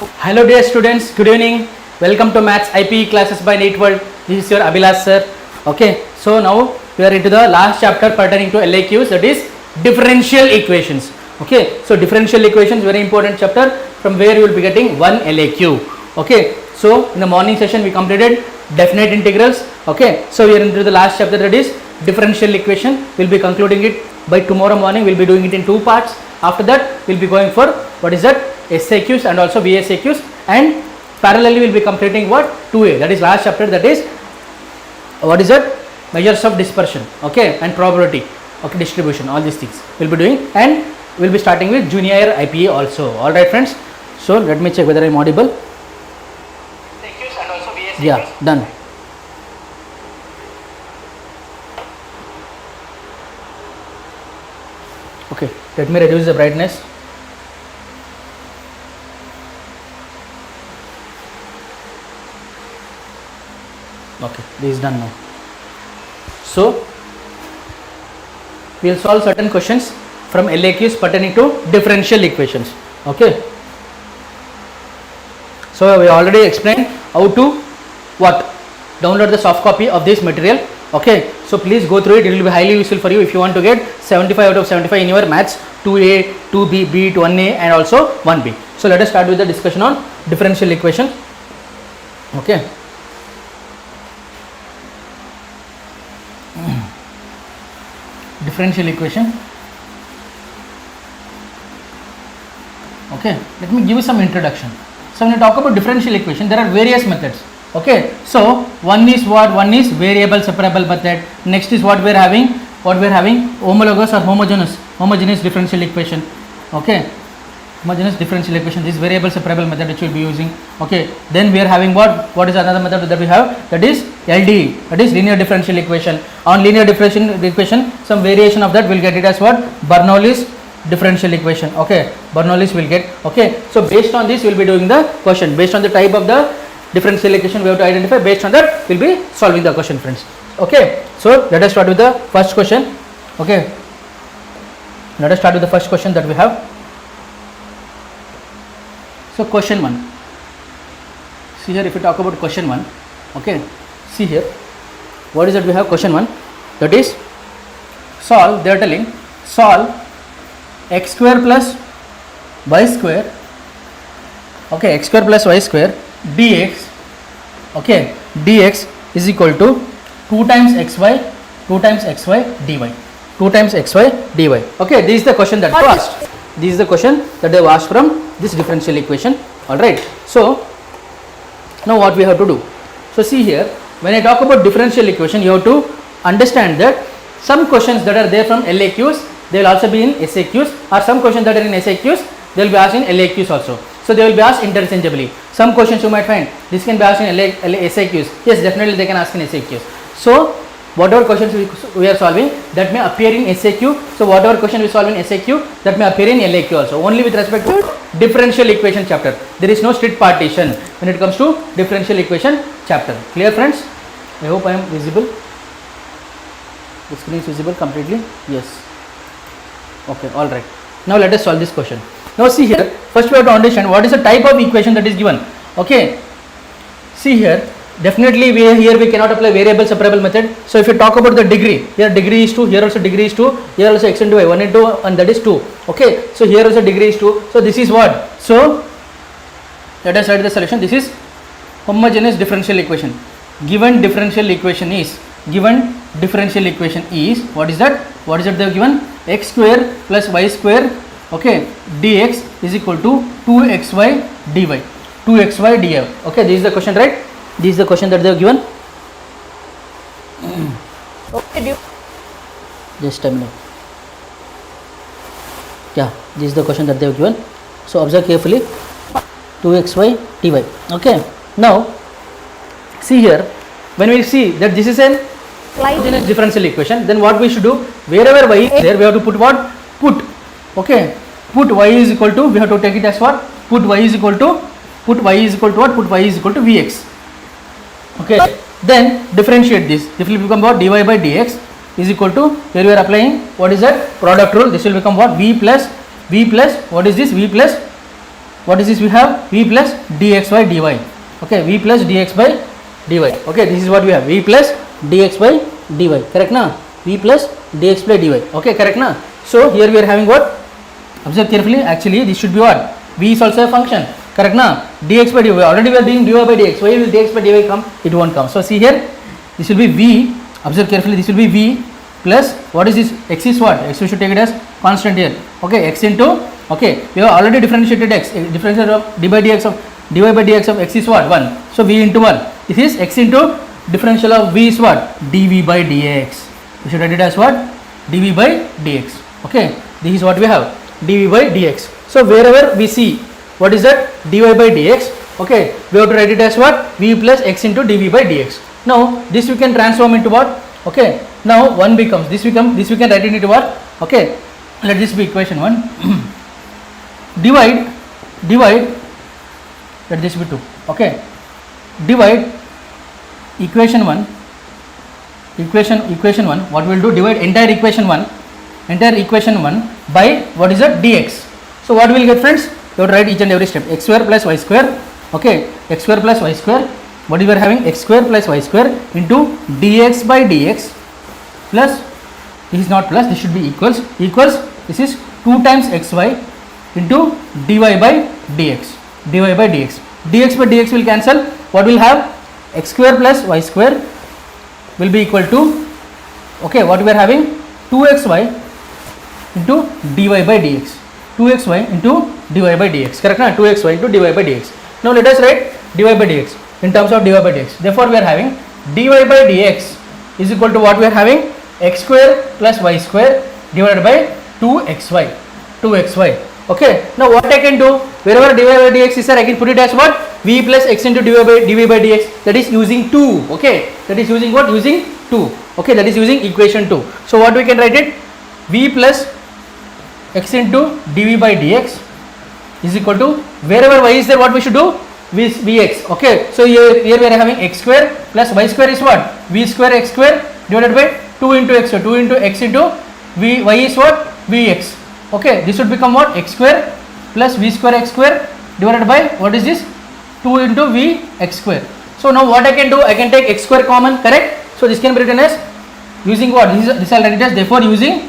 Hello dear students, good evening. Welcome to Maths IPE classes by NEET World. This is your Abhilash Sir. Okay, so now we are into the last chapter pertaining to LAQs, that is differential equations. Okay, so differential equations, very important chapter from where you will be getting one LAQ. Okay, so in the morning session we completed definite integrals. Okay, so we are into the last chapter, that is differential equation. We will be concluding it by tomorrow morning. We will be doing it in two parts. After that we will be going for what is that, SAQs and also VSAQs, and parallelly we will be completing what, 2A, that is last chapter, that is what is that, measures of dispersion, okay, and probability, okay, distribution, all these things we will be doing, and we will be starting with junior IPA also. Alright friends, so let me check whether I am audible. SAQs and also VSAQs. Yeah, done. Okay, let me reduce the brightness. Okay, this is done now. So we will solve certain questions from LAQs pertaining to differential equations. Okay, so we already explained how to download the soft copy of this material. Okay, so please go through it. It will be highly useful for you if you want to get 75 out of 75 in your maths 2A, 2B, B, 1A and also 1B. So let us start with the discussion on differential equation. Okay. Differential equation. Okay, let me give you some introduction. So when you talk about differential equation, there are various methods. Okay, so one is what? One is variable separable method. Next is what we are having? Homologous or homogeneous differential equation. Okay, homogeneous differential equation. This variable separable method which we will be using. Okay, then we are having what is another method that we have? That is LDE, that is linear differential equation. On linear differential equation, some variation of that will get it as what? Bernoulli's differential equation. Okay, Bernoulli's will get. Okay, so based on this we will be doing the question. Based on the type of the differential equation we have to identify. Based on that we will be solving the question, friends. Okay, so let us start with the first question. Okay, let us start with the first question that we have. So question 1. See here, if we talk about question 1, okay, see here, what is that we have? Question 1, that is solve, they are telling solve x square plus y square, okay, x square plus y square dx, okay, dx is equal to 2 times xy dy, 2 times xy dy. Okay, this is the question that was asked. This is the question that they have asked from this differential equation. Alright, so now what we have to do? So see here, when I talk about differential equation, you have to understand that some questions that are there from LAQs, they will also be in SAQs, or some questions that are in SAQs, they will be asked in LAQs also. So they will be asked interchangeably. Some questions you might find, this can be asked in SAQs. Yes, definitely they can ask in SAQs. So whatever questions we are solving, that may appear in SAQ. So whatever question we solve in SAQ, that may appear in LAQ also. Only with respect to differential equation chapter. There is no strict partition when it comes to differential equation chapter. Clear, friends? I hope I am visible. The screen is visible completely. Yes. Okay, alright. Now let us solve this question. Now see here, first we have to understand what is the type of equation that is given. Okay. See here, definitely here we cannot apply variable separable method. So if you talk about the degree, here degree is 2, here also degree is 2, here also x into y, 1 into and that is 2. Okay, so here also degree is 2. So this is what? So let us write the solution. This is homogeneous differential equation. Given differential equation is what is that? What is that they have given? X square plus y square, okay, dx is equal to 2xy dy, 2xy dy. Okay, this is the question, right? This is the question that they have given. Okay, just a minute. Yeah, this is the question that they have given. So observe carefully. 2xy dy. Okay. Now see here, when we see that this is an homogeneous differential equation, then what we should do? Wherever y is there, we have to put what? Put. Okay. Put y is equal to. We have to take it as what? Put y is equal to. Put y is equal to what? Put y is equal to vx. Okay, then differentiate this. This will become what? Dy by dx is equal to, here we are applying what is that? Product rule. This will become what? V plus what is this? V plus what is this? We have v plus dx by dy. Okay, v plus dx by dy. Okay, this is what we have, v plus dx by dy. Correct na? V plus dx by dy. Okay, correct na? So here we are having what? Observe carefully. Actually, this should be what? V is also a function. Correct na? Dx by dy. Already we are doing dy by dx. Why will dx by dy come? It won't come. So see here, this will be v. Observe carefully. This will be v plus what is this? X is what? X we should take it as constant here. Okay, x into. Okay, we have already differentiated x. Differential of dy by dx of x is what? 1. So v into 1. This is x into differential of v is what? Dv by dx. We should write it as what? Dv by dx. Okay, this is what we have, dv by dx. So wherever we see what is that? Dy by dx. Okay, we have to write it as what? V plus x into dv by dx. Now this we can transform into what? Okay, now 1 becomes this we can write it into what? Okay, let this be equation 1. divide, let this be 2. Okay, divide equation 1, what we will do? Divide entire equation 1 by what is that? Dx. So what we will get, friends? You have to write each and every step. X square plus y square. Okay, x square plus y square. What we are having? X square plus y square into dx by dx plus, this is not plus, this should be equals, this is 2 times xy into dy by dx. Dx by dx will cancel. What will have? X square plus y square will be equal to, okay, what we are having? 2xy into dy by dx. 2xy into dy by dx. Correct na? 2xy into dy by dx. Now let us write dy by dx in terms of dy by dx. Therefore we are having dy by dx is equal to what we are having? X square plus y square divided by 2xy. Okay, now what I can do? Wherever dy by dx is there, I can put it as what? V plus x into dy by dx. That is using 2. Okay, that is using what? Using 2. Okay, that is using equation 2. So what we can write it? V plus x into dv by dx is equal to, wherever y is there, what we should do? Vx. Okay, so here we are having x square plus y square is what? V square x square divided by 2 into x square. 2 into x into y is what? Vx. Okay, this would become what? X square plus v square x square divided by what is this? 2 into v x square. So now what I can do? I can take x square common, correct? So this can be written as using what? This I'll write it as therefore using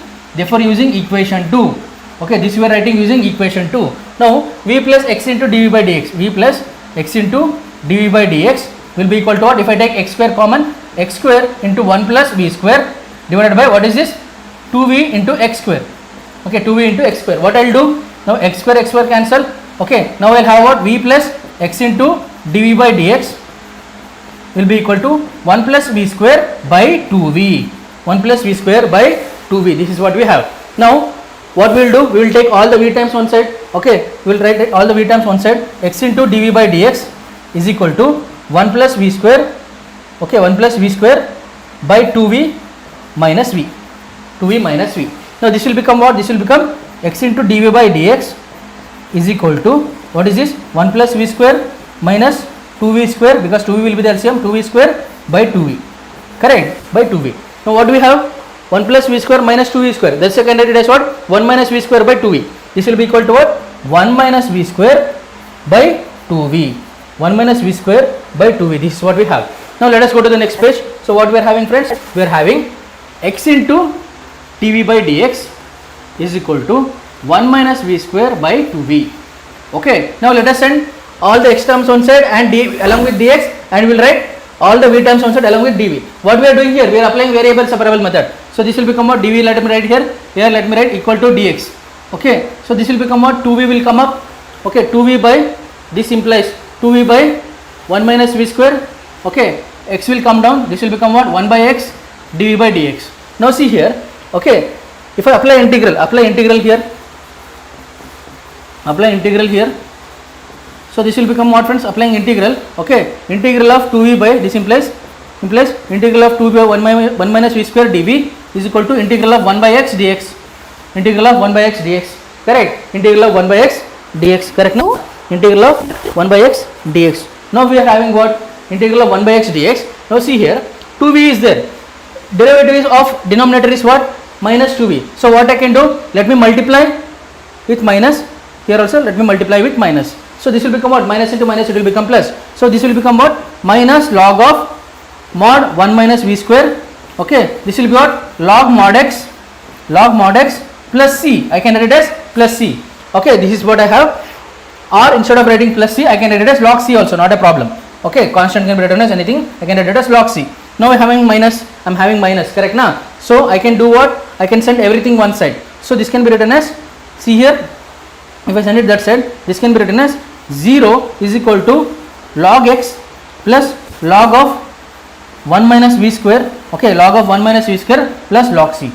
equation 2. Okay, this we are writing using equation 2. Now v plus x into dv by dx. V plus x into dv by dx will be equal to what? If I take x square common, x square into 1 plus v square divided by what is this? 2v into x square. Okay, 2v into x square. What I'll do? Now x square cancel. Okay, now I'll have what? V plus x into dv by dx will be equal to 1 plus v square by 2v. 1 plus v square by 2v. This is what we have. Now what we will do? We will take all the v times one side. Okay, we will write all the v times one side. X into dv by dx is equal to 1 plus v square. Okay, 1 plus v square by 2v minus v. 2v minus v. Now this will become what? This will become x into dv by dx is equal to, what is this? 1 plus v square minus 2v square, because 2v will be the LCM, 2v square by 2v. Correct? By 2v. Now what do we have? 1 plus v square minus 2v square. That's the candidate as what? 1 minus v square by 2v. This will be equal to what? 1 minus v square by 2v. 1 minus v square by 2v. This is what we have. Now let us go to the next page. So what we are having, friends? We are having x into dv by dx is equal to 1 minus v square by 2v. Okay. Now let us send all the x terms on side and along with dx, and we will write all the v terms on side along with dv. What we are doing here? We are applying variable separable method. So this will become what? Dv, let me write here. Here let me write equal to dx. Okay. So this will become what? 2v will come up. Okay. 2v by, this implies 2v by 1 minus v square. Okay. X will come down. This will become what? 1 by x dv by dx. Now see here. Okay. If I apply integral here. So this will become what, friends? Applying integral. Okay. Integral of 2v by, this implies integral of 2v by 1 minus v square dv is equal to integral of 1 by x dx. Integral of 1 by x dx. Correct. Integral of 1 by x dx. Correct. Now integral of 1 by x dx. Now we are having what? Integral of 1 by x dx. Now see here, 2v is there. Derivative of denominator is what? Minus 2v. So what I can do? Let me multiply with minus. Here also let me multiply with minus. So this will become what? Minus into minus, it will become plus. So this will become what? Minus log of mod 1 minus v square. Okay, this will be what? Log mod x plus c. I can write it as plus c. Okay, this is what I have. Or instead of writing plus c, I can write it as log c also, not a problem. Okay, constant can be written as anything. I can write it as log c. Now I am having minus. Correct now? So I can do what? I can send everything one side. So this can be written as, see here, if I send it that side, this can be written as 0 is equal to log x plus log of 1 minus v square. Okay, log of 1 minus v square plus log c.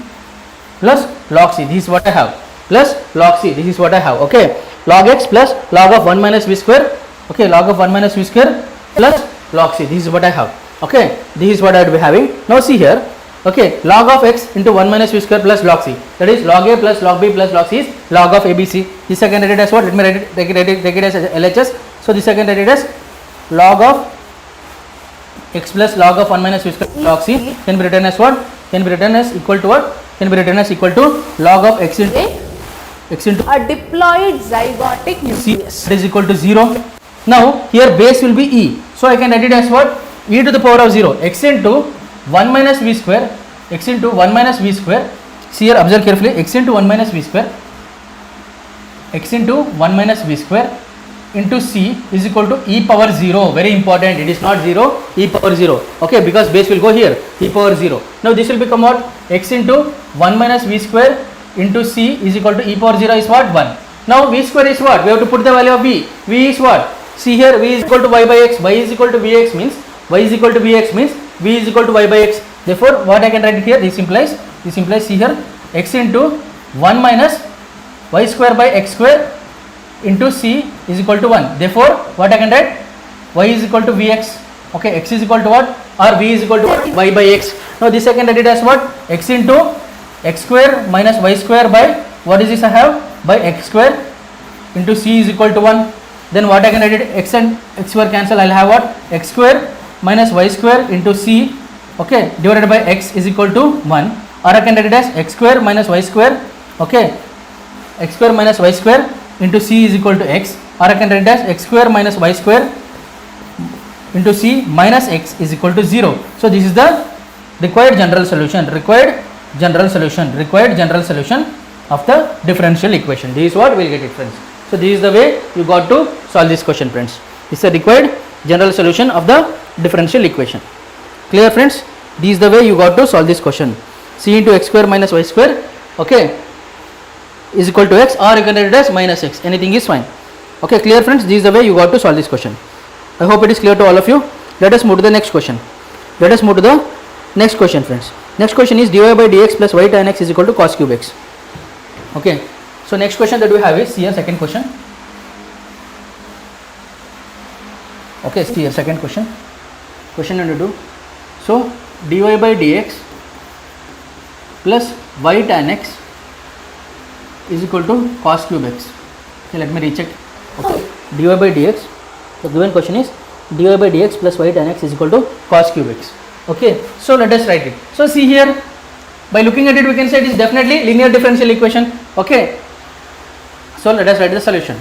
This is what I have. Plus log c. This is what I have. Okay, log x plus log of 1 minus v square. Okay, log of 1 minus v square plus log c. This is what I have. Okay, this is what I would be having. Now see here. Okay, log of x into 1 minus v square plus log c. That is log a plus log b plus log c is log of abc. This I can write it as what? Let me take it as LHS. So this I can write it as log of x plus log of 1 minus v square log c can be written as what? Can be written as equal to what? Can be written as equal to log of x into a diploid zygotic nucleus. That is equal to 0. Now here base will be e. So I can write it as what? E to the power of 0. X into 1 minus v square. X into 1 minus v square. See here, observe carefully. X into 1 minus v square. X into 1 minus v square into c is equal to e power 0. Very important. It is not 0. E power 0. Okay, because base will go here. E power 0. Now this will become what? X into 1 minus v square into c is equal to e power 0 is what? 1. Now v square is what? We have to put the value of v. V is what? See here, v is equal to y by x. Y is equal to vx means v is equal to y by x. Therefore, what I can write here? This implies see here, x into 1 minus y square by x square into c is equal to 1. Therefore, what I can write? Y is equal to vx. Okay, x is equal to what? Or v is equal to what? Y by x. Now this I can write it as what? X into x square minus y square by, what is this I have? By x square into c is equal to 1. Then what I can write it? X and x square cancel. I will have what? X square minus y square into c, okay, divided by x is equal to 1. Or I can write it as x square minus y square. Okay, x square minus y square into c is equal to x. Or I can write it as x square minus y square into c minus x is equal to 0. So this is the required general solution of the differential equation. This is what we will get it, friends. So this is the way you got to solve this question, friends. This is the required general solution of the differential equation. Clear, friends? This is the way you got to solve this question. C into x square minus y square, okay, is equal to x, or you can write it as minus x. Anything is fine. Okay, clear, friends? This is the way you got to solve this question. I hope it is clear to all of you. Let us move to the next question. Friends. Next question is dy by dx plus y tan x is equal to cos cube x. Okay. So next question that we have is, see here, second question. Okay, see here, second question. Question number 2. So dy by dx plus y tan x is equal to cos cube x. Okay, let me recheck. Okay, dy by dx. The given question is dy by dx plus y tan x is equal to cos cube x. Okay, so let us write it. So see here, by looking at it, we can say it is definitely linear differential equation. Okay, so let us write the solution.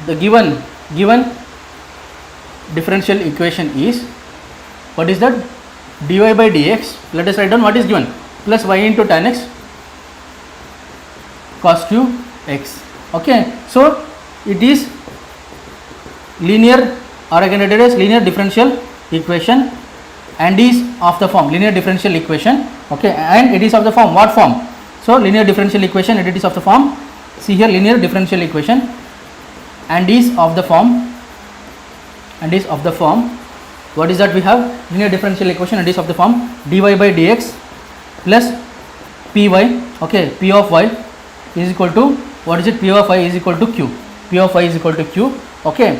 The given differential equation is, what is that? Dy by dx, let us write down what is given, plus y into tan x cos cube x. Okay, so it is linear, or I can write it as linear differential equation, and is of the form linear differential equation. Okay, and it is of the form, what form? So linear differential equation, and it is of the form, see here, linear differential equation, and is of the form, what is that we have? Linear differential equation, and is of the form dy by dx plus py, okay, p of y is equal to, what is it? P of y is equal to q. P of y is equal to q. Okay,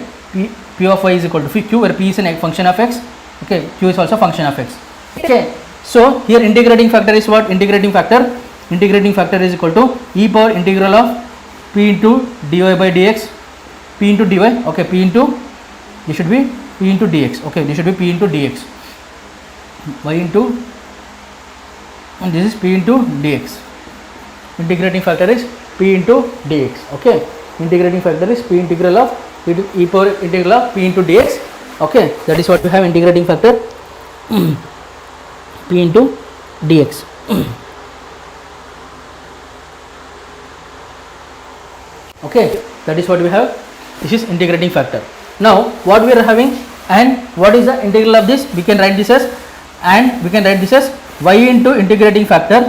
p of y is equal to q, where p is a function of x. Okay, q is also function of x. Okay, so here integrating factor is what? Integrating factor is equal to e power integral of p into dy by dx, p into dy. Okay, p into, this should be p into dx. Okay, this should be p into dx, y into, and this is p into dx. Integrating factor is p into dx. Okay, integrating factor is p integral of e power integral of p into dx. Okay, that is what we have, integrating factor p into dx. Okay, that is what we have. This is integrating factor. Now what we are having, and what is the integral of this? We can write this as, and we can write this as y into integrating factor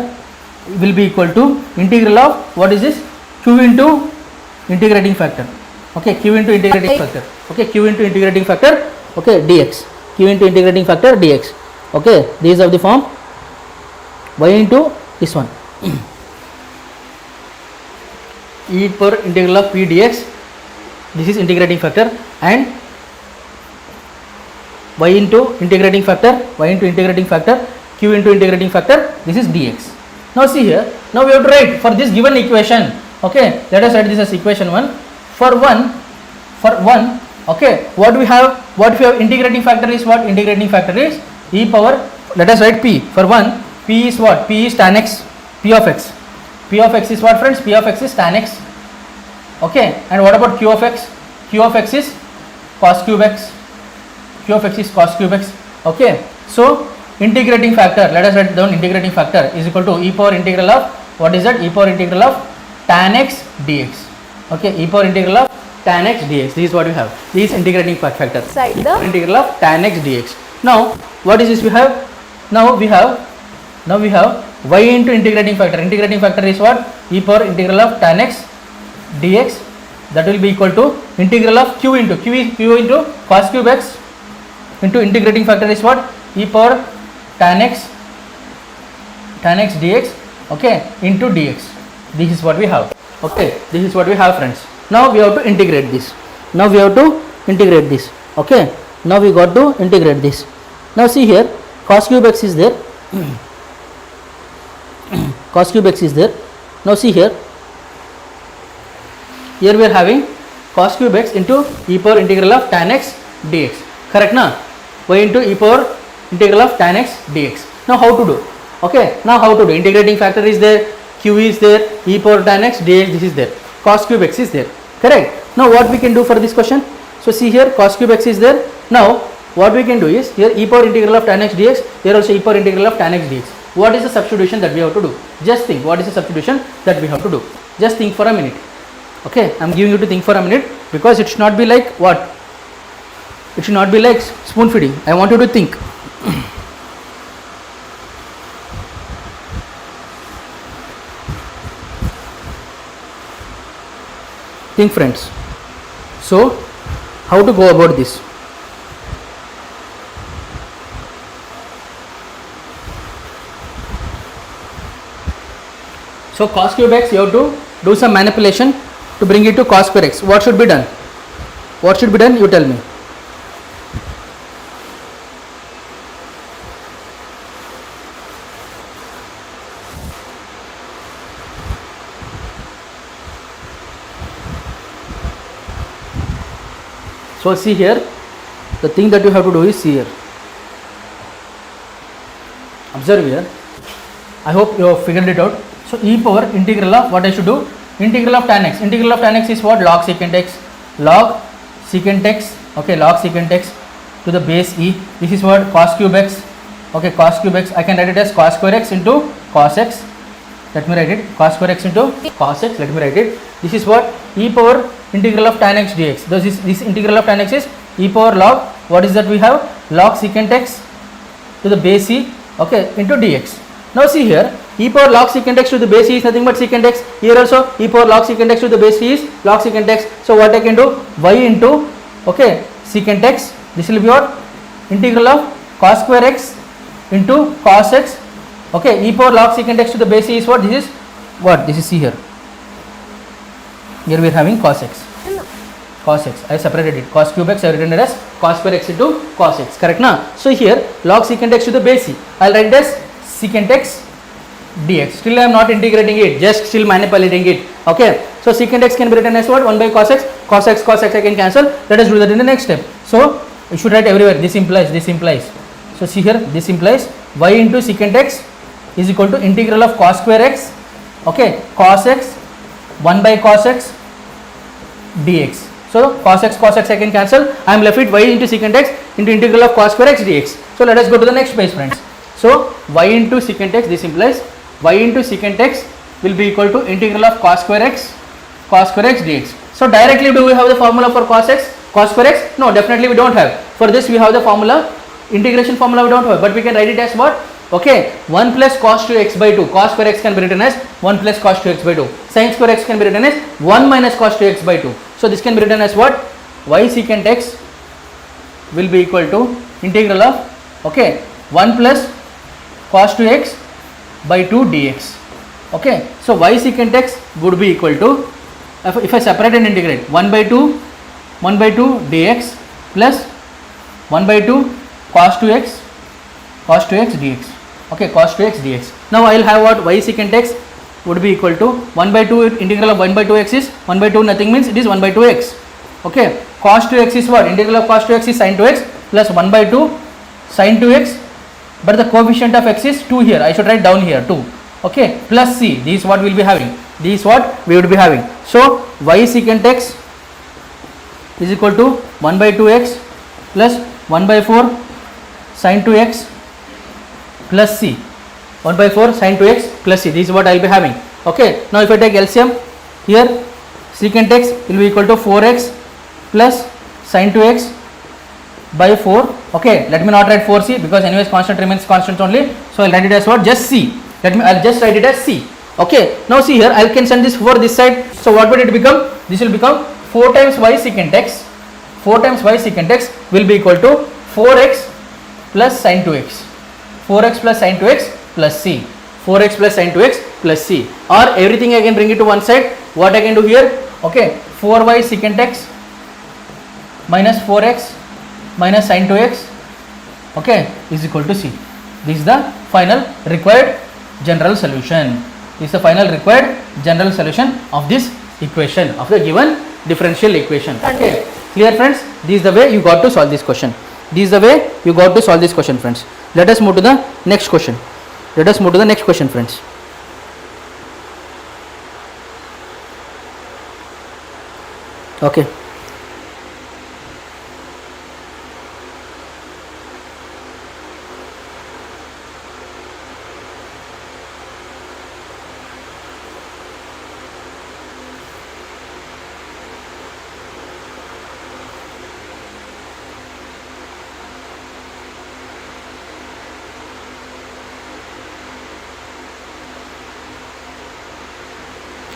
will be equal to integral of, what is this, q into integrating factor. Okay, q into integrating factor. Okay, q into integrating factor. Okay, dx, q into integrating factor dx. Okay, these are the form y into this one e per integral of p dx. This is integrating factor, and y into integrating factor, q into integrating factor, this is dx. Now see here, now we have to write for this given equation. Okay, let us write this as equation 1. For 1, okay, what we have integrating factor is what? Integrating factor is e power, let us write p. For 1, p is what? P is tan x, p of x. P of x is what, friends? P of x is tan x. Okay, and what about q of x? Q of x is cos cube x. Q of x is cos cube x. Okay, so integrating factor, let us write down integrating factor is equal to e power integral of, what is that? E power integral of tan x dx. Okay, e power integral of tan x dx. This is what we have. This is integrating factor. Side the Integral of tan x dx. Now what is this we have? Now we have y into integrating factor. Integrating factor is what? E power integral of tan x dx. That will be equal to integral of q into cos cube x into integrating factor is what? E power tan x dx. Okay, into dx. This is what we have. Okay, this is what we have, friends. Now we have to integrate this. Okay, now we got to integrate this. Now see here, cos cube x is there. Cos cube x is there. Now see here we are having cos cube x into e power integral of tan x dx. Correct na? Y into e power integral of tan x dx. Now how to do? Okay, now how to do? Integrating factor is there, q is there, e power tan x dx, this is there, cos cube x is there. Correct. Now what we can do for this question? So see here, cos cube x is there. Now what we can do is, here e power integral of tan x dx, here also e power integral of tan x dx. What is the substitution that we have to do? Just think, what is the substitution that we have to do? Just think for a minute. Okay, I am giving you to think for a minute, because it should not be like what? It should not be like spoon feeding. I want you to think. Think, friends. So how to go about this? So cos cube x, you have to do some manipulation to bring it to cos square x. What should be done? What should be done? You tell me. So see here, the thing that you have to do is, see here, observe here. I hope you have figured it out. So e power integral of, what I should do? Integral of tan x. Integral of tan x is what? Log secant x. Log secant x. Okay, log secant x to the base e. This is what? Cos cube x. Okay, cos cube x. I can write it as cos square x into cos x. Let me write it. Cos square x into cos x. Let me write it. This is what? E power integral of tan x dx. This integral of tan x is e power log, what is that we have? Log secant x to the base e, okay, into dx. Now see here, e power log secant x to the base e is nothing but secant x. Here also e power log secant x to the base e is log secant x. So what I can do? Y into, okay, secant x. This will be what? Integral of cos square x into cos x. Okay, e power log secant x to the base e is what? This is what? This is, see here. Here we are having cos x. Cos x. I separated it. Cos cube x I have written it as cos square x into cos x. Correct na? So here log secant x to the base e, I will write it as secant x dx. Still I am not integrating it, just still manipulating it. Okay. So secant x can be written as what? 1 by cos x. Cos x I can cancel. Let us do that in the next step. So you should write everywhere. This implies. So see here, this implies y into secant x is equal to integral of cos square x. Okay. Cos x 1 by cos x dx. So cos x I can cancel. I am left with y into secant x into integral of cos square x dx. So let us go to the next page, friends. So y into secant x, this implies y into secant x will be equal to integral of cos square x dx. So directly do we have the formula for cos square x? No, definitely we don't have. For this we have the formula, integration formula we don't have, but we can write it as what? Okay, 1 plus cos 2x by 2. Cos square x can be written as 1 plus cos 2x by 2. Sin square x can be written as 1 minus cos 2x by 2. So this can be written as what? Y secant x will be equal to integral of, okay, 1 plus cos 2x by 2 dx. Okay, so y secant x would be equal to, if I separate and integrate, 1 by 2 dx plus 1 by 2 cos 2x dx. Okay, cos 2x dx. Now I will have what? Y secant x would be equal to 1 by 2, integral of 1 by 2x is 1 by 2, nothing means it is 1 by 2x. Okay, cos 2x is what? Integral of cos 2x is sin 2x plus 1 by 2 sin 2x, but the coefficient of x is 2 here. I should write down here 2. Okay, plus c. This is what we will be having. This is what we would be having. So y secant x is equal to 1 by 2x plus 1 by 4 sin 2x plus c. 1 by 4 sin 2x plus c. This is what I will be having. Okay, now if I take LCM here, secant x will be equal to 4x plus sin 2x by 4. Okay, let me not write 4c because anyways constant remains constant only. So I will write it as what? Just c. I'll just write it as c. Okay, now see here, I can send this 4 this side. So what will it become? This will become 4 times y secant x. 4 times y secant x will be equal to 4x plus sin 2x. 4x plus sin 2x plus c. 4x plus sin 2x plus c. Or everything I can bring it to one side. What I can do here? Okay, 4y secant x minus 4x minus sin 2x, okay, is equal to c. This is the final required general solution. This is the final required general solution of this equation, of the given differential equation. Okay, clear friends? This is the way you got to solve this question. This is the way you got to solve this question, friends. Let us move to the next question. Let us move to the next question, friends. Okay.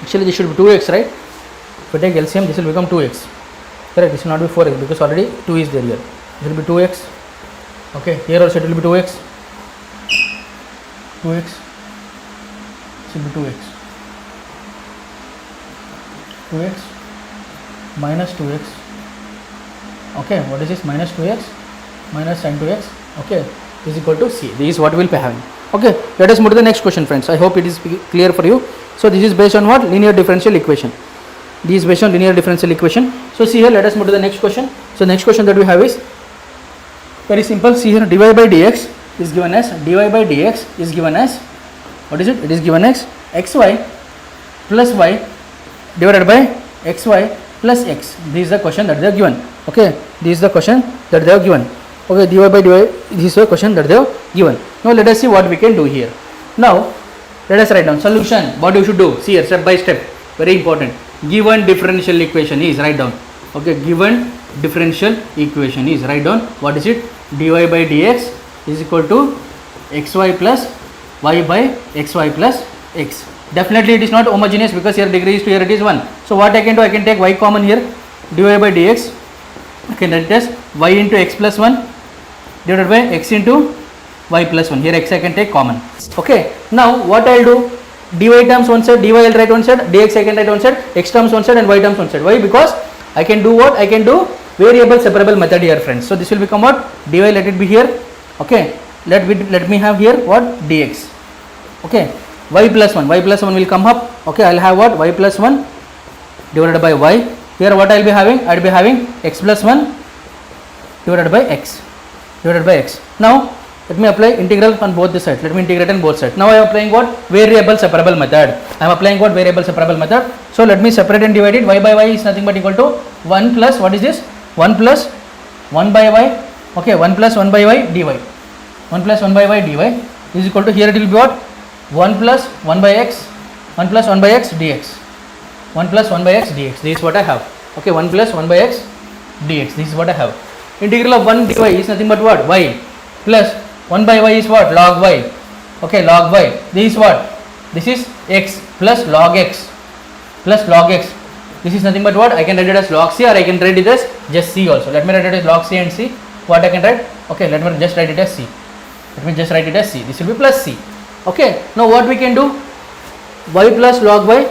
Actually this should be 2x, right? If I take LCM, this will become 2x. Correct, this will not be 4x because already 2 is there here. This will be 2x. Okay, here also it will be 2x. 2x. This will be 2x. 2x minus 2x. Okay, what is this? Minus 2x minus sin 2x. Okay, is equal to c. This is what we will be having. Okay, let us move to the next question, friends. I hope it is clear for you. So this is based on what? Linear differential equation. This is based on linear differential equation. So see here, let us move to the next question. So next question that we have is very simple. See here, dy by dx is given as, dy by dx is given as, what is it? It is given as xy plus y divided by xy plus x. This is the question that they have given. Okay, this is the question that they have given. Okay, dy by dy, this is the question that they have given. Now let us see what we can do here. Now let us write down solution. What you should do? See here, step by step. Very important. Given differential equation is, write down. Okay, given differential equation is, write down. What is it? Dy by dx is equal to xy plus y by xy plus x. Definitely it is not homogeneous because here degree is 2, here it is 1. So what I can do? I can take y common here. Dy by dx. I can write it as y into x plus 1 divided by x into y plus 1. Here x I can take common. Okay, now what I will do? Dy terms one side, dy I will write one side, dx I can write one side, x terms one side and y terms one side. Why? Because I can do what? I can do variable separable method here, friends. So this will become what? Dy, let it be here. Okay, let me have here what? Dx. Okay, y plus 1 will come up. Okay, I will have what? Y plus 1 divided by y. Here what I will be having? I will be having x plus 1 divided by x. Now Let me apply integral on both the sides. Let me integrate on both sides. Now I am applying what? Variable separable method. I am applying what? Variable separable method. So let me separate and divide it. Y by y is nothing but equal to 1 plus, what is this? 1 plus 1 by y. Okay, 1 plus 1 by y dy. 1 plus 1 by y dy is equal to, here it will be what? 1 plus 1 by x. 1 plus 1 by x dx. 1 plus 1 by x dx. This is what I have. Okay, 1 plus 1 by x dx. This is what I have. Integral of 1 dy is nothing but what? Y plus 1 by y is what? Log y. Okay, log y. This is what? This is x plus log x plus log x. This is nothing but what? I can write it as log c, or I can write it as just c also. Let me write it as log c and c. What I can write? Okay, let me just write it as c. Let me just write it as c. This will be plus c. Okay, now what we can do? Y plus log y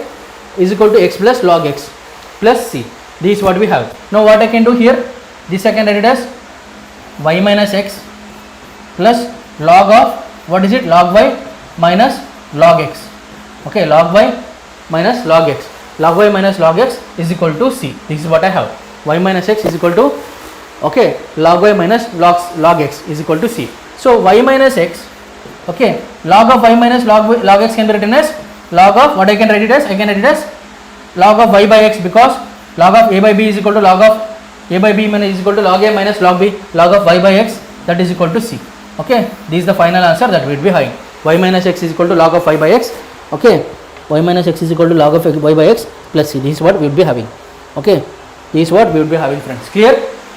is equal to x plus log x plus c. This is what we have. Now what I can do here? This I can write it as y minus x plus log of, what is it? Log y minus log x. Okay, log y minus log x. Log y minus log x is equal to c. This is what I have. Y minus x is equal to, okay, log y minus log x is equal to c. So y minus x, okay, log of y minus log x can be written as log of, what I can write it as? I can write it as log of y by x, because log of a by b is equal to log of a by b is equal to log a minus log b. Log of y by x, that is equal to c. Okay, this is the final answer that we will be having. Y minus x is equal to log of y by x. Okay, y minus x is equal to log of y by x plus c. This is what we will be having. Okay, this is what we will be having, friends. Clear?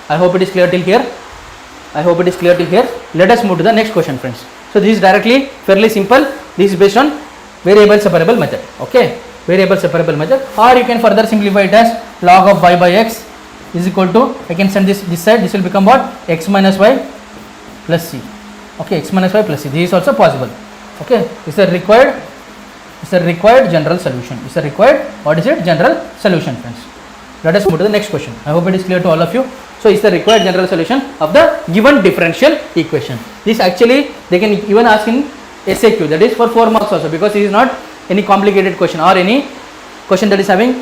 I hope it is clear till here. I hope it is clear till here. Let us move to the next question, friends. So this is directly fairly simple. This is based on variable separable method. Okay, variable separable method, or you can further simplify it as log of y by x is equal to, I can send this side, this will become what? X minus y plus c. Okay, x minus y plus c. This is also possible. Okay, it's a required general solution. It's a required, what is it? General solution, friends. Let us move to the next question. I hope it is clear to all of you. So it's the required general solution of the given differential equation. This actually they can even ask in SAQ, that is for 4 marks also, because it is not any complicated question or any question that is having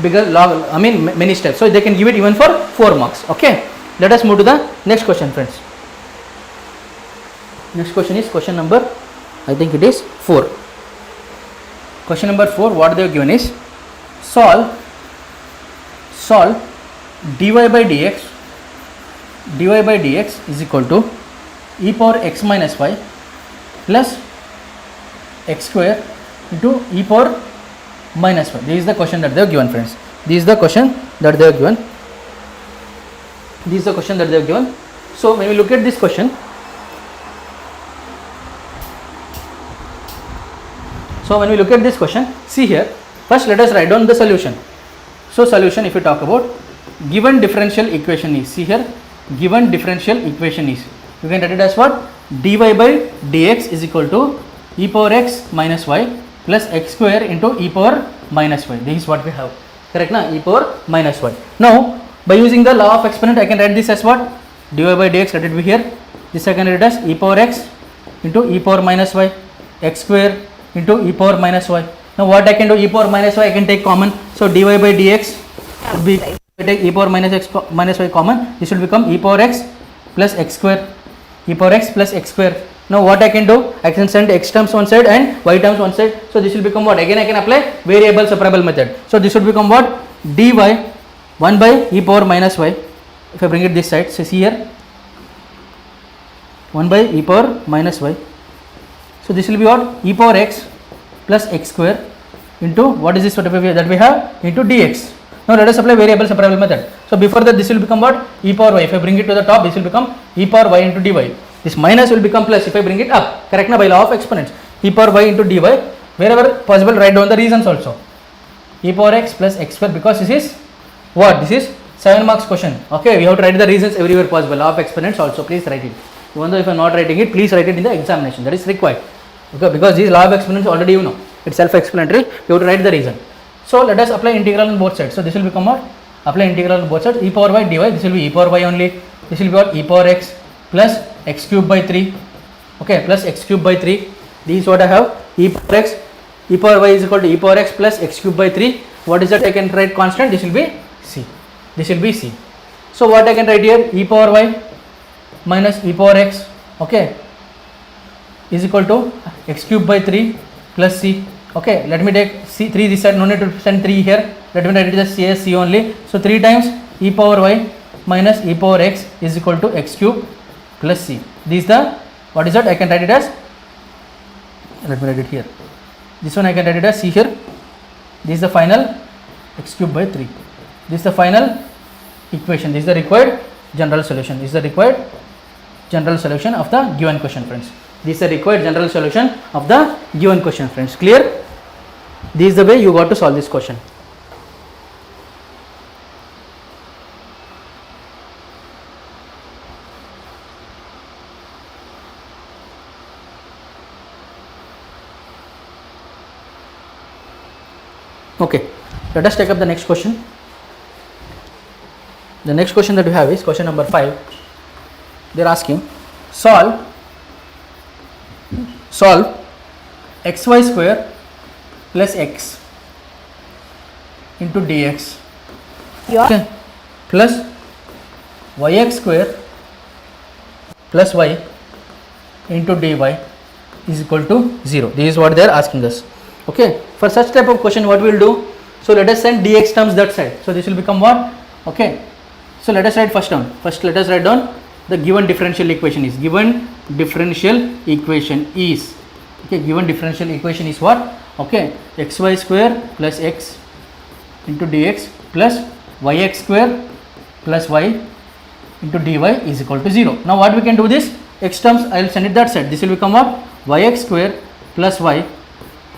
bigger log, many steps. So they can give it even for 4 marks. Okay, let us move to the next question, friends. Next question is question number, I think it is 4. Question number 4, what they have given is solve dy by dx is equal to e power x minus y plus x square into e power minus y. This is the question that they have given, friends. This is the question that they have given. This is the question that they have given. So when we look at this question, see here, first let us write down the solution. So solution, if we talk about given differential equation is, see here, given differential equation is, you can write it as what? Dy by dx is equal to e power x minus y plus x square into e power minus y. This is what we have. Correct na? E power minus y. Now by using the law of exponent, I can write this as what? Dy by dx, let it be here. This I can write it as e power x into e power minus y, x square into e power minus y. Now what I can do? E power minus y I can take common. So dy by dx would be, take e power minus x minus y common. This will become e power x plus x square. E power x plus x square. Now what I can do? I can send x terms one side and y terms one side. So this will become what? Again I can apply variable separable method. So this would become what? Dy 1 by e power minus y. If I bring it this side, so see here, 1 by e power minus y. So this will be what? E power x plus x square into, what is this that we have, into dx. Now let us apply variable separable method. So before that, this will become what? E power y. If I bring it to the top, this will become e power y into dy. This minus will become plus if I bring it up. Correct na? By law of exponents. E power y into dy. Wherever possible, write down the reasons also. E power x plus x square, because this is what? This is 7 marks question. Okay, we have to write the reasons everywhere possible. Law of exponents also, please write it. Even though if I am not writing it, please write it in the examination. That is required. Okay, because this law of exponents already you know. It's self-explanatory. You have to write the reason. So let us apply integral on both sides. So this will become what? Apply integral on both sides. E power y dy. This will be e power y only. This will be what? E power x plus x cube by 3. Okay, plus x cube by 3. This is what I have. E power x. E power y is equal to e power x plus x cube by 3. What is that? I can write constant. This will be c. This will be c. So what I can write here? E power y minus e power x. Okay, is equal to x cube by 3 plus c. Okay, let me take c 3 this side, no need to send 3 here, let me write it as c as c only. So 3 times e power y minus e power x is equal to x cube plus c. This is the, what is that, I can write it as, let me write it here, this one I can write it as c here. This is the final x cube by 3. This is the final equation. This is the required general solution. This is the required general solution of the given question, friends. This is the required general solution of the given question, friends. Clear? This is the way you got to solve this question. Okay, let us take up the next question. The next question that we have is question number 5. They are asking, solve xy square plus x into dx, okay, plus yx square plus y into dy is equal to 0. This is what they are asking us. Okay, for such type of question what we will do, so let us send dx terms that side, so this will become what? Okay, so let us write first down, let us write down the given differential equation is, given differential equation is, okay, given differential equation is what? Okay, xy square plus x into dx plus yx square plus y into dy is equal to 0. Now what we can do this, x terms I will send it that side, this will become what? Yx square plus y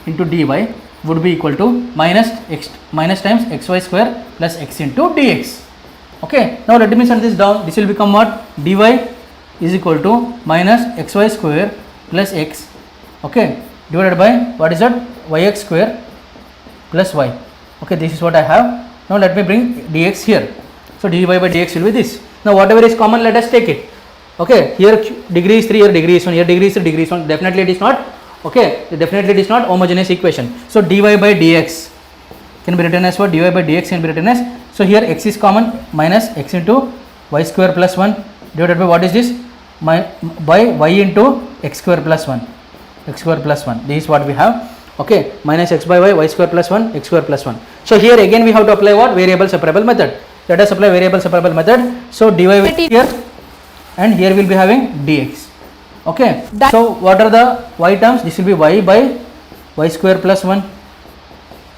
into dy would be equal to minus times xy square plus x into dx. Okay, now let me send this down, this will become what? Dy is equal to minus xy square plus x, okay, divided by, what is that? Yx square plus y. Okay, this is what I have. Now let me bring dx here, so dy by dx will be this. Now whatever is common, let us take it. Okay, here degree is 3, here degree is 1, here degree is 3, degree is 1, definitely it is not, okay, definitely it is not homogeneous equation. So dy by dx can be written as what? Dy by dx can be written as, so here x is common, minus x into y square plus 1 divided by, what is this? By y into x square plus 1, x square plus 1, this is what we have. Okay, minus x by y square plus 1, x square plus 1. So here again we have to apply what? Variable separable method. Let us apply variable separable method. So dy will be here and here we will be having dx. Okay, so what are the y terms? This will be y by y square plus 1.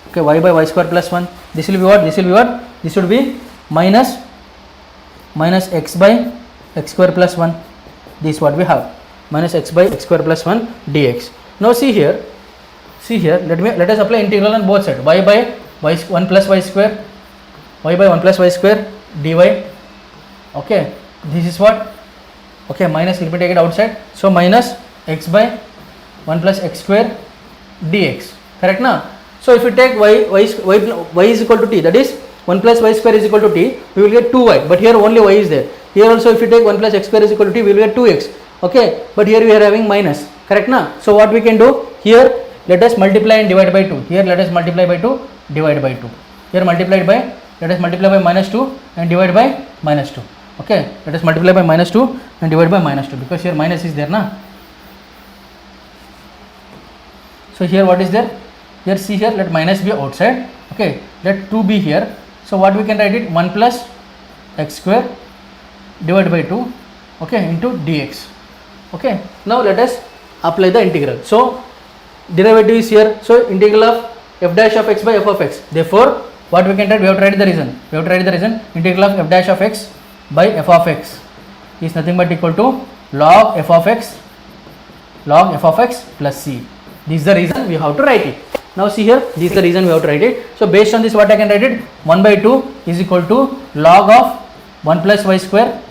Okay, y by y square plus 1. This will be what? This will be what? This would be minus x by x square plus 1. This is what we have, minus x by x square plus 1 dx. Now see here, let us apply integral on both sides. Y by y 1 plus y square, y by 1 plus y square dy. Okay, this is what? Okay, minus, let me take it outside, so minus x by 1 plus x square dx, correct now? So if you take y is equal to t, that is 1 plus y square is equal to t, we will get 2y, but here only y is there. Here also if you take 1 plus x square is equal to t, we will get 2x, okay, but here we are having minus, correct now? So what we can do, here let us multiply and divide by 2, here let us multiply by 2, divide by 2, here multiplied by, let us multiply by minus 2 and divide by minus 2. Okay, let us multiply by minus 2 and divide by minus 2, because here minus is there na. So here what is there? Here see here, let minus be outside, okay, let 2 be here. So what we can write it? 1 plus x square divided by 2, okay, into dx. Okay, now let us apply the integral. So derivative is here, so integral of f dash of x by f of x. Therefore what we can write? We have to write the reason. Integral of f dash of x by f of x is nothing but equal to log f of x plus c. This is the reason we have to write it. Now see here, this is the reason we have to write it. So based on this, what I can write it? 1 by 2 is equal to log of 1 plus y square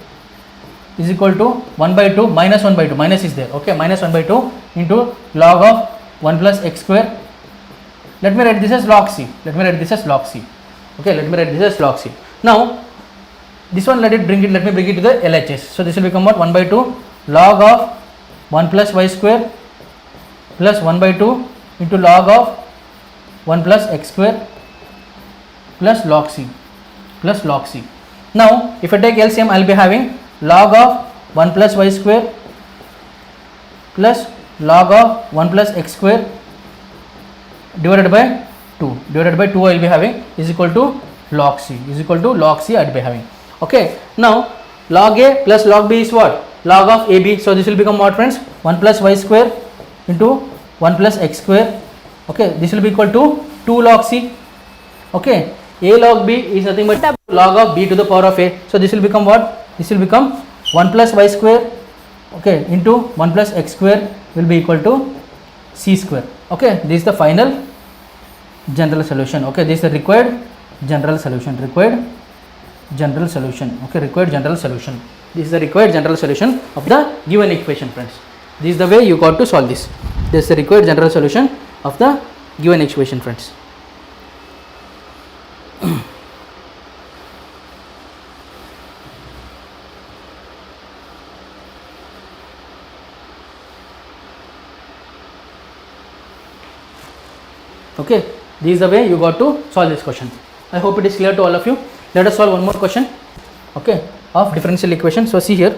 is equal to 1 by 2 minus 1 by 2, minus is there, okay, minus 1 by 2 into log of 1 plus x square. Let me write this as log c, okay, let me write this as log c. Now this one, let me bring it to the LHS. So this will become what? 1 by 2 log of 1 plus y square plus 1 by 2 into log of 1 plus x square plus log c. Now if I take LCM, I will be having log of 1 plus y square plus log of 1 plus x square divided by 2 divided by 2 I will be having is equal to log c, is equal to log c I will be having. Okay, now log a plus log b is what? Log of ab. So this will become what, friends? 1 plus y square into 1 plus x square. Okay, this will be equal to 2 log c. Okay, a log b is nothing but log of b to the power of a. So this will become what? This will become 1 plus y square, okay, into 1 plus x square will be equal to c square. Okay, this is the final general solution. Okay, this is the required general solution. Required general solution. Okay, required general solution. This is the required general solution of the given equation, friends. This is the way you got to solve this. This is the required general solution of the given equation, friends. Okay, this is the way you got to solve this question. I hope it is clear to all of you. Let us solve one more question, okay, of differential equation. So see here,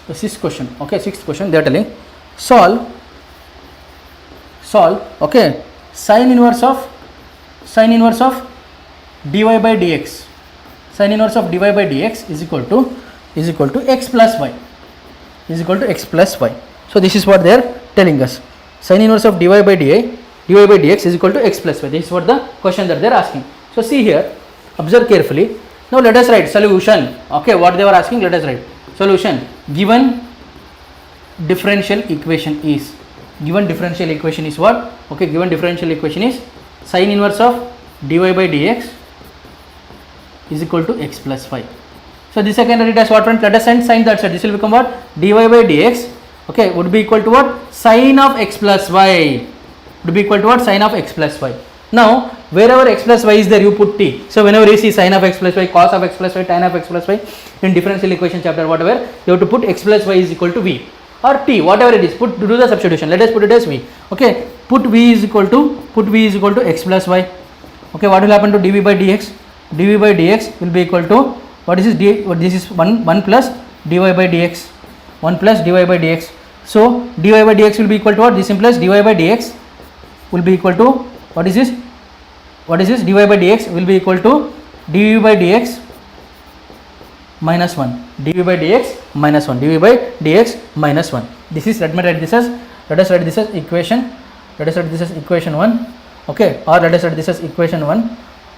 the sixth question. Okay, sixth question, they are telling solve, okay, sine inverse of dy by dx, sine inverse of dy by dx is equal to x plus y, is equal to x plus y. So this is what they are telling us. Sine inverse of dy by dx is equal to x plus y. This is what the question that they are asking. So see here, observe carefully. Now let us write solution. Okay, what they were asking, let us write solution. Given differential equation is what? Okay, given differential equation is sine inverse of dy by dx is equal to x plus y. So this I can write it as what, friend? Let us send sine that side. This will become what? Dy by dx, okay, would be equal to what? Sine of x plus y. Would be equal to what? Sine of x plus y. Now wherever x plus y is there, you put t. So whenever you see sine of x plus y, cos of x plus y, tan of x plus y in differential equation chapter, whatever, you have to put x plus y is equal to v or t, whatever it is. Put, do the substitution. Let us put it as v. Okay, put v is equal to x plus y. Okay, what will happen to dv by dx? Dv by dx will be equal to what is this? This is 1 plus dy by dx. 1 plus dy by dx. So dy by dx will be equal to what? This implies dy by dx will be equal to what is this? What is this? Dy by dx will be equal to dv by dx minus 1. dv by dx minus 1. dv by dx minus 1. This is, let us write this as equation. Let us write this as equation 1. Okay, or let us write this as equation 1,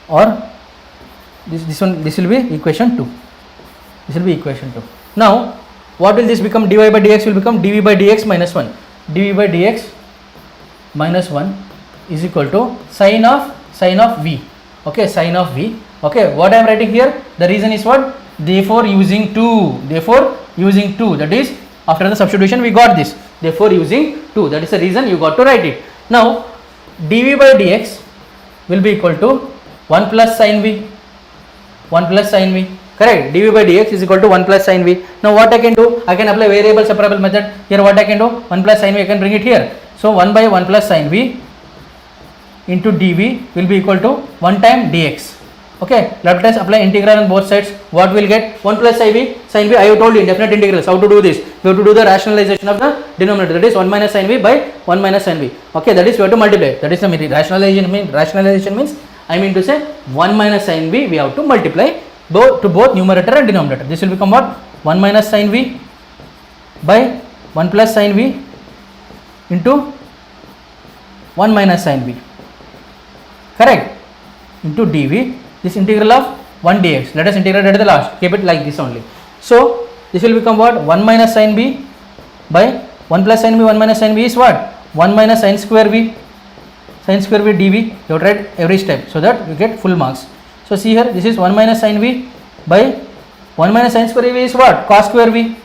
or this will be equation 2. This will be equation 2. Now what will this become? Dy by dx will become dv by dx minus 1. dv by dx minus 1 is equal to sine of v. Okay, sine of v. Okay, what I am writing here, the reason is what? Therefore using 2. That is, after the substitution we got this. Therefore using 2. That is the reason you got to write it. Now dv by dx will be equal to 1 plus sine v. 1 plus sine v. Correct. dv by dx is equal to 1 plus sine v. Now what I can do? I can apply variable separable method. Here what I can do? 1 plus sine v, I can bring it here. So 1 by 1 plus sine v into dv will be equal to 1 time dx. Okay, let us apply integral on both sides. What we will get? 1 plus sine v, I have told you in definite integrals how to do this. We have to do the rationalization of the denominator, that is 1 minus sine v by 1 minus sine v. Okay, that is we have to multiply. That is the rationalization means I mean to say 1 minus sine v we have to multiply to both numerator and denominator. This will become what? 1 minus sine v by 1 plus sine v into 1 minus sine v. Correct, into dv. This integral of 1 dx, let us integrate at the last, keep it like this only. So this will become what? 1 minus sine v by 1 plus sine v, 1 minus sine v is what? 1 minus sine square v dv. You have to write every step so that you get full marks. So see here, this is 1 minus sine v by 1 minus sine square v is what? Cos square v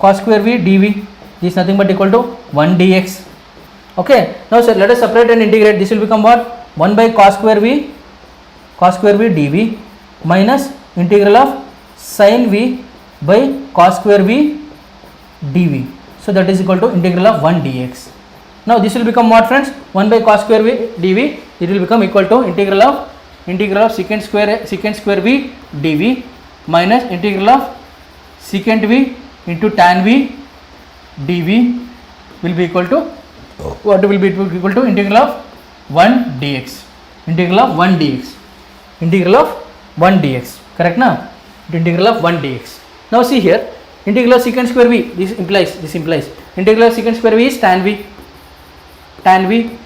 dv. This is nothing but equal to 1 dx. Okay, now sir, let us separate and integrate. This will become what? 1 by cos square v dv minus integral of sin v by cos square v dv. So that is equal to integral of 1 dx. Now this will become what, friends? 1 by cos square v dv, it will become equal to integral of secant square v dv minus integral of secant v into tan v dv will be equal to what will be equal to integral of 1 dx, integral of 1 dx, integral of 1 dx, correct now? Integral of 1 dx. Now see here, integral of secant square v, this implies integral of secant square v is tan v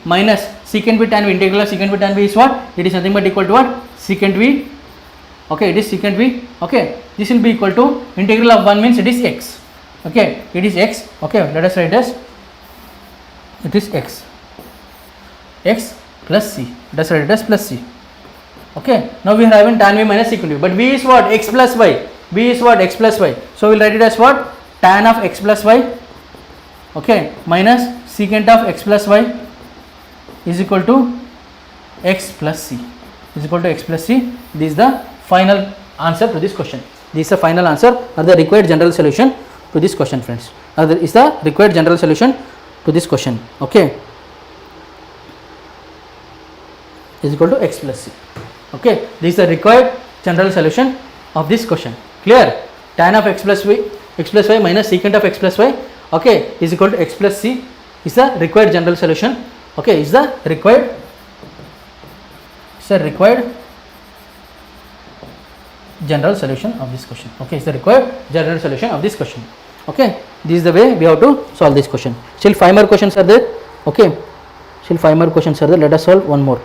minus secant v tan v. Integral of secant v tan v is what? It is nothing but equal to what? Secant v. Okay, it is secant v. Okay, this will be equal to integral of 1 means it is x. Okay, it is x. Okay, let us write as it is x plus c. Let us write it as plus c. Okay, now we are having tan v minus secant v, but v is what? X plus y. V is what? X plus y. So we will write it as what? Tan of x plus y. Okay, minus secant of x plus y is equal to x plus c, is equal to x plus c. This is the final answer to this question. This is the final answer or the required general solution to this question, friends. This is the required general solution to this question. Okay, is equal to x plus c. Okay, this is the required general solution of this question. Clear? Tan of x plus y minus secant of x plus y, okay, is equal to x plus c is the required general solution. Okay, is the required general solution of this question. Okay, is the required general solution of this question. Okay, this is the way we have to solve this question. Still 5 more questions are there. Okay, still 5 more questions are there. Let us solve one more.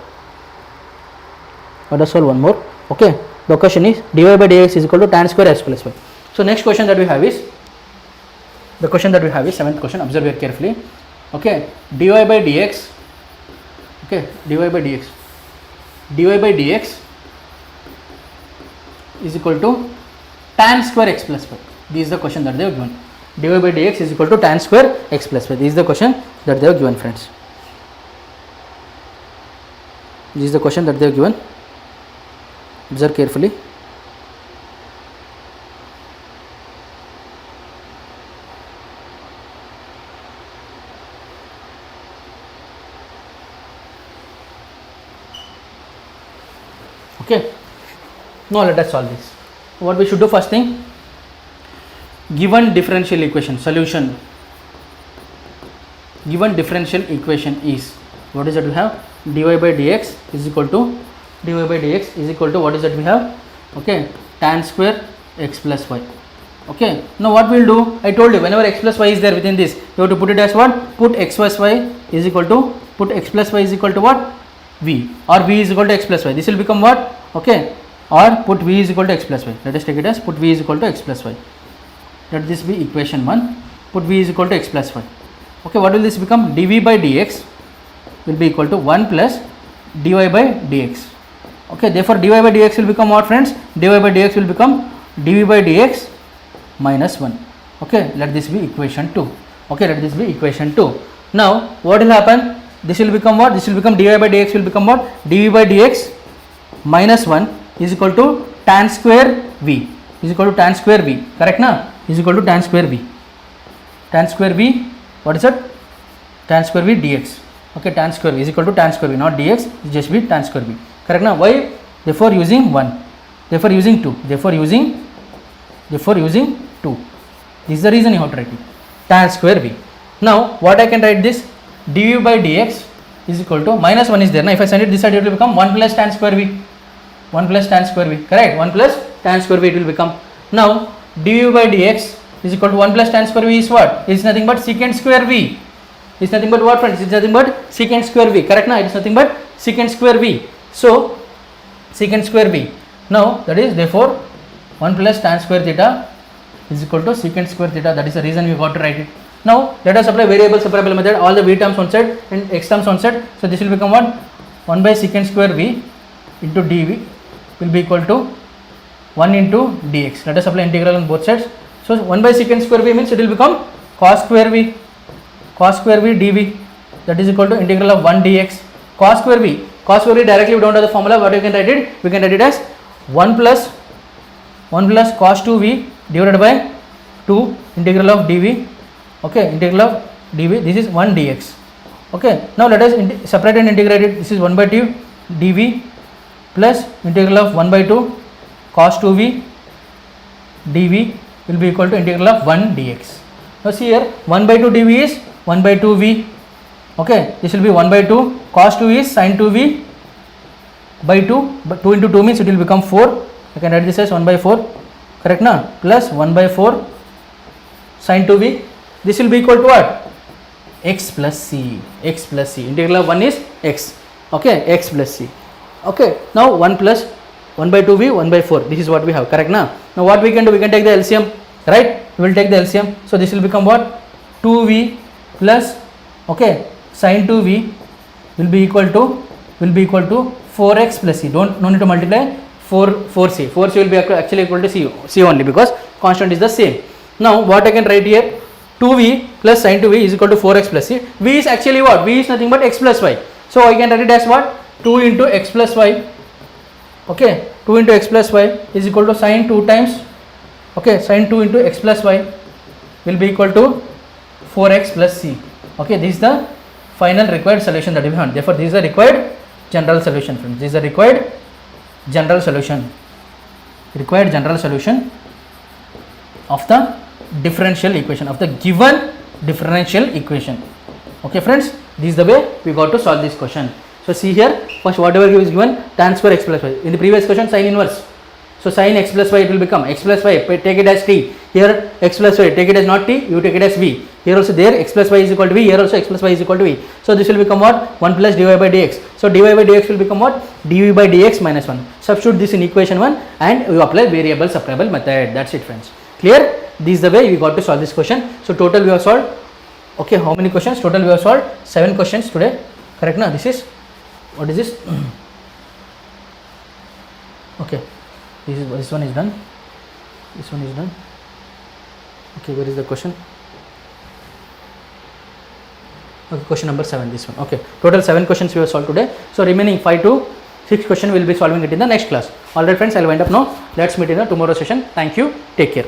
Okay, the question is dy by dx is equal to tan square x plus y. So next question that we have is, the question that we have is 7th question. Observe here carefully. Okay, dy by dx. Okay, dy by dx is equal to tan square x plus y. This is the question that they have given. Dy by dx is equal to tan square x plus y. This is the question that they have given, friends. This is the question that they have given. Observe carefully. Okay, now let us solve this. What we should do first thing, given differential equation solution, given differential equation is, what is that we have? Dy by dx is equal to what is that we have? Okay, tan square x plus y. Okay, now what we will do, I told you whenever x plus y is there within this, you have to put it as what? Put x plus y is equal to what? V, or v is equal to x plus y. This will become what? Okay, or put v is equal to x plus y. Let us take it as put v is equal to x plus y. Let this be equation 1. Put v is equal to x plus y. Okay, what will this become? dv by dx will be equal to 1 plus dy by dx. Okay, therefore dy by dx will become what, friends? Dy by dx will become dv by dx minus 1. Okay, let this be equation 2. Okay, let this be equation 2. Now what will happen? This will become what? This will become dy by dx will become what? dv by dx minus 1 is equal to tan square v, is equal to tan square v, correct now? Is equal to tan square v. Tan square v, what is it? Tan square v dx. Okay, tan square v is equal to tan square v, not dx, it just be tan square v, correct now? Why? Therefore using 1, therefore using 2, therefore using 2. This is the reason you have to write it, tan square v. Now what I can write this? dv by dx is equal to minus 1 is there. Now if I send it this side, it will become 1 plus tan square v. 1 plus tan square v, correct? 1 plus tan square v it will become. Now dv by dx is equal to 1 plus tan square v is what? It is nothing but secant square v. It is nothing but what, friends? It is nothing but secant square v, correct now? It is nothing but secant square v. So secant square v. Now that is therefore 1 plus tan square theta is equal to secant square theta. That is the reason we got to write it. Now let us apply variable separable method, all the v terms one side and x terms one side. So this will become what? 1 by secant square v into dv will be equal to 1 into dx. Let us apply integral on both sides. So 1 by secant square v means it will become cos square v dv, that is equal to integral of 1 dx. Cos square v directly we don't have the formula. What you can write it? We can write it as 1 plus cos 2v divided by 2 integral of dv. Okay, integral of dv, this is 1 dx. Okay, now let us separate and integrate it. This is 1 by 2 dv plus integral of 1 by 2 cos 2v dv will be equal to integral of 1 dx. Now see here, 1 by 2 dv is 1 by 2v. Okay, this will be 1 by 2. Cos 2 is sin 2v by 2. But 2 into 2 means it will become 4. I can write this as 1 by 4. Correct na? Plus 1 by 4 sin 2v. This will be equal to what? X plus c. X plus c. Integral of 1 is x. Okay, x plus c. Okay, now 1 plus 1 by 2v, 1 by 4. This is what we have. Correct na? Now what we can do? We can take the LCM. Right? We will take the LCM. So this will become what? 2v plus, okay, sin 2v will be equal to 4x plus c. No need to multiply. 4c. 4c will be actually equal to c only, because constant is the same. Now what I can write here? 2v plus sin 2v is equal to 4x plus c. V is actually what? V is nothing but x plus y. So I can write it as what? 2 into x plus y. Okay, 2 into x plus y is equal to sin 2 times, okay, sin 2 into x plus y will be equal to 4x plus c. Okay, this is the final required solution that we have. Therefore this is the required general solution, friends. This is the required general solution. Required general solution of the differential equation, of the given differential equation. Okay friends, this is the way we got to solve this question. So see here, first whatever is given, tan square x plus y. In the previous question, sin inverse. So sin x plus y, it will become x plus y, take it as t. Here x plus y, take it as not t, you take it as v. Here also there x plus y is equal to v, here also x plus y is equal to v. So this will become what? 1 plus dy by dx. So dy by dx will become what? dv by dx minus 1. Substitute this in equation 1 and you apply variable separable method. That's it friends. Clear? This is the way we got to solve this question. So total we have solved, okay, how many questions? Total we have solved 7 questions today. Correct na? This is, what is this? Okay, this one is done. This one is done. Okay, where is the question? Okay, question number 7, this one. Okay, total 7 questions we have solved today. So remaining 5 to 6 questions we will be solving it in the next class. Alright friends, I will wind up now. Let's meet in the tomorrow session. Thank you. Take care.